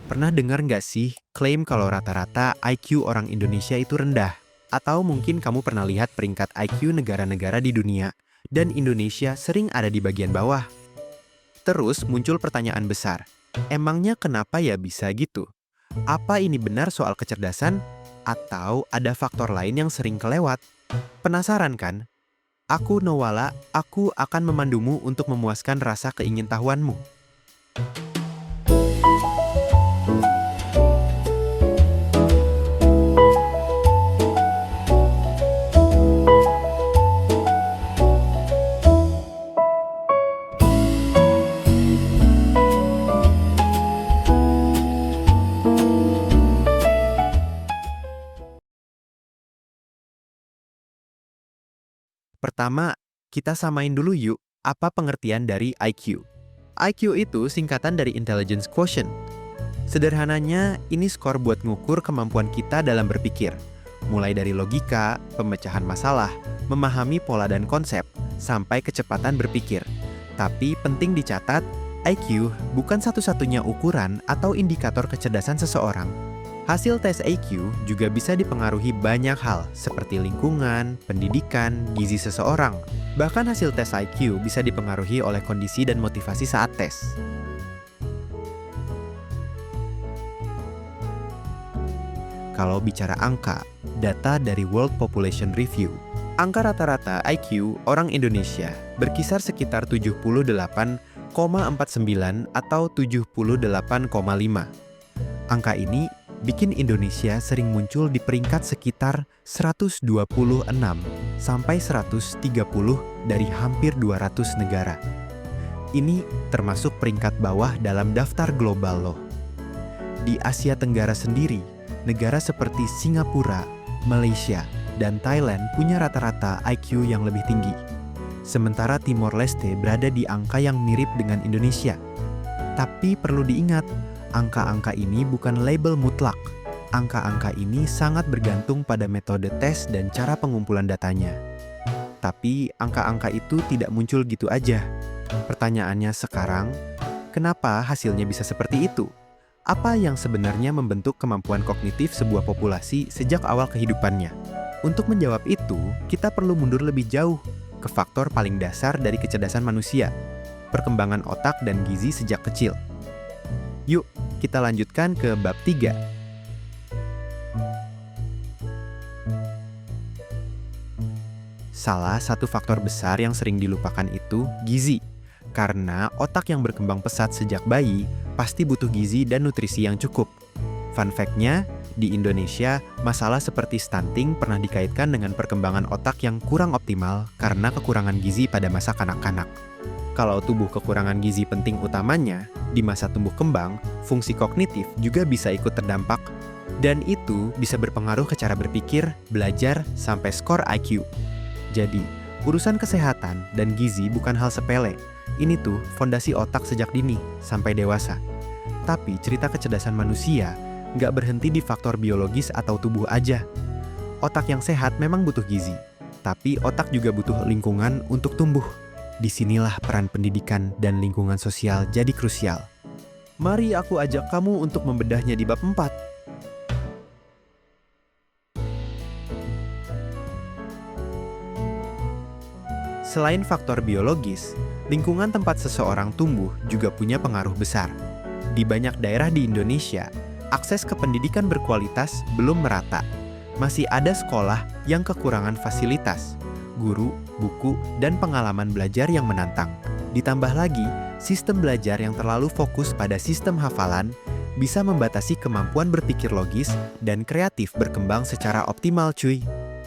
Pernah dengar nggak sih klaim kalau rata-rata IQ orang Indonesia itu rendah? Atau mungkin kamu pernah lihat peringkat IQ negara-negara di dunia, dan Indonesia sering ada di bagian bawah. Terus muncul pertanyaan besar, emangnya kenapa ya bisa gitu? Apa ini benar soal kecerdasan? Atau ada faktor lain yang sering kelewat? Penasaran kan? Aku Nowala, aku akan memandumu untuk memuaskan rasa keingintahuanmu. Pertama, kita samain dulu yuk, apa pengertian dari IQ. IQ itu singkatan dari Intelligence Quotient. Sederhananya, ini skor buat ngukur kemampuan kita dalam berpikir. Mulai dari logika, pemecahan masalah, memahami pola dan konsep, sampai kecepatan berpikir. Tapi penting dicatat, IQ bukan satu-satunya ukuran atau indikator kecerdasan seseorang. Hasil tes IQ juga bisa dipengaruhi banyak hal, seperti lingkungan, pendidikan, gizi seseorang. Bahkan hasil tes IQ bisa dipengaruhi oleh kondisi dan motivasi saat tes. Kalau bicara angka, data dari World Population Review, angka rata-rata IQ orang Indonesia berkisar sekitar 78,49 atau 78,5. Angka ini bikin Indonesia sering muncul di peringkat sekitar 126 sampai 130 dari hampir 200 negara. Ini termasuk peringkat bawah dalam daftar global loh. Di Asia Tenggara sendiri, negara seperti Singapura, Malaysia, dan Thailand punya rata-rata IQ yang lebih tinggi. Sementara Timor Leste berada di angka yang mirip dengan Indonesia. Tapi perlu diingat, angka-angka ini bukan label mutlak. Angka-angka ini sangat bergantung pada metode tes dan cara pengumpulan datanya. Tapi angka-angka itu tidak muncul gitu aja. Pertanyaannya sekarang, kenapa hasilnya bisa seperti itu? Apa yang sebenarnya membentuk kemampuan kognitif sebuah populasi sejak awal kehidupannya? Untuk menjawab itu, kita perlu mundur lebih jauh ke faktor paling dasar dari kecerdasan manusia, perkembangan otak dan gizi sejak kecil. Yuk, kita lanjutkan ke bab 3. Salah satu faktor besar yang sering dilupakan itu gizi. Karena otak yang berkembang pesat sejak bayi pasti butuh gizi dan nutrisi yang cukup. Fun fact-nya, di Indonesia, masalah seperti stunting pernah dikaitkan dengan perkembangan otak yang kurang optimal karena kekurangan gizi pada masa kanak-kanak. Kalau tubuh kekurangan gizi penting utamanya, di masa tumbuh kembang, fungsi kognitif juga bisa ikut terdampak. Dan itu bisa berpengaruh ke cara berpikir, belajar, sampai skor IQ. Jadi, urusan kesehatan dan gizi bukan hal sepele. Ini tuh fondasi otak sejak dini, sampai dewasa. Tapi cerita kecerdasan manusia nggak berhenti di faktor biologis atau tubuh aja. Otak yang sehat memang butuh gizi, tapi otak juga butuh lingkungan untuk tumbuh. Disinilah peran pendidikan dan lingkungan sosial jadi krusial. Mari aku ajak kamu untuk membedahnya di bab 4. Selain faktor biologis, lingkungan tempat seseorang tumbuh juga punya pengaruh besar. Di banyak daerah di Indonesia, akses ke pendidikan berkualitas belum merata. Masih ada sekolah yang kekurangan fasilitas, guru, buku, dan pengalaman belajar yang menantang. Ditambah lagi, sistem belajar yang terlalu fokus pada sistem hafalan bisa membatasi kemampuan berpikir logis dan kreatif berkembang secara optimal cuy.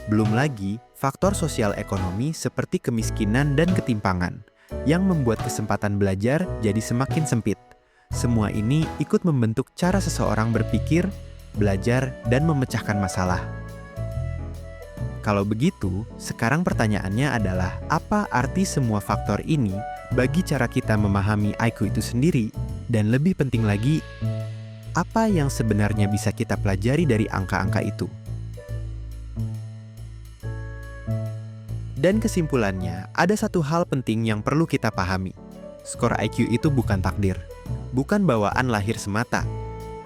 Belum lagi, faktor sosial ekonomi seperti kemiskinan dan ketimpangan yang membuat kesempatan belajar jadi semakin sempit. Semua ini ikut membentuk cara seseorang berpikir, belajar, dan memecahkan masalah. Kalau begitu, sekarang pertanyaannya adalah apa arti semua faktor ini bagi cara kita memahami IQ itu sendiri? Dan lebih penting lagi, apa yang sebenarnya bisa kita pelajari dari angka-angka itu? Dan kesimpulannya, ada satu hal penting yang perlu kita pahami. Skor IQ itu bukan takdir, bukan bawaan lahir semata.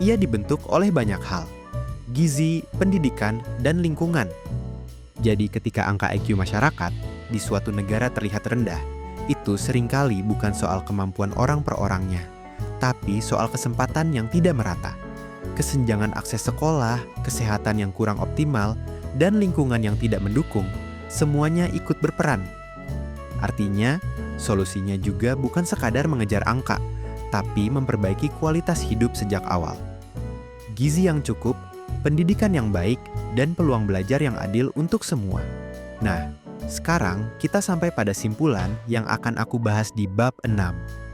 Ia dibentuk oleh banyak hal: gizi, pendidikan, dan lingkungan. Jadi ketika angka IQ masyarakat di suatu negara terlihat rendah, itu seringkali bukan soal kemampuan orang per orangnya, tapi soal kesempatan yang tidak merata. Kesenjangan akses sekolah, kesehatan yang kurang optimal, dan lingkungan yang tidak mendukung, semuanya ikut berperan. Artinya, solusinya juga bukan sekadar mengejar angka, tapi memperbaiki kualitas hidup sejak awal. Gizi yang cukup, pendidikan yang baik, dan peluang belajar yang adil untuk semua. Nah, sekarang kita sampai pada simpulan yang akan aku bahas di bab 6.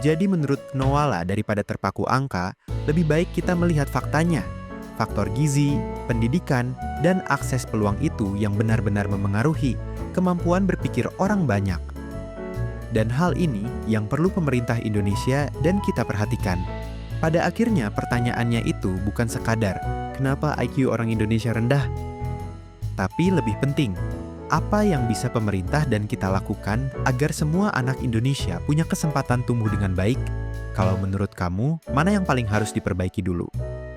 Jadi menurut Knoala, daripada terpaku angka, lebih baik kita melihat faktanya. Faktor gizi, pendidikan, dan akses peluang itu yang benar-benar memengaruhi kemampuan berpikir orang banyak. Dan hal ini yang perlu pemerintah Indonesia dan kita perhatikan. Pada akhirnya pertanyaannya itu bukan sekadar, kenapa IQ orang Indonesia rendah? Tapi lebih penting, apa yang bisa pemerintah dan kita lakukan agar semua anak Indonesia punya kesempatan tumbuh dengan baik? Kalau menurut kamu, mana yang paling harus diperbaiki dulu?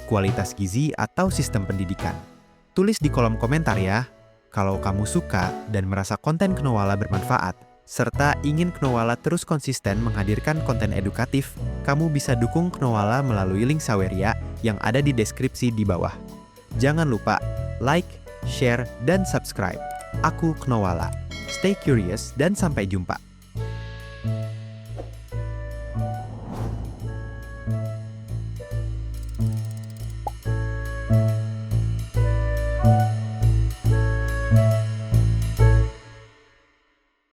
Kualitas gizi atau sistem pendidikan? Tulis di kolom komentar ya. Kalau kamu suka dan merasa konten Knoala bermanfaat, serta ingin Knoala terus konsisten menghadirkan konten edukatif, kamu bisa dukung Knoala melalui link Saweria yang ada di deskripsi di bawah. Jangan lupa like, share, dan subscribe. Aku Knoala. Stay curious dan sampai jumpa.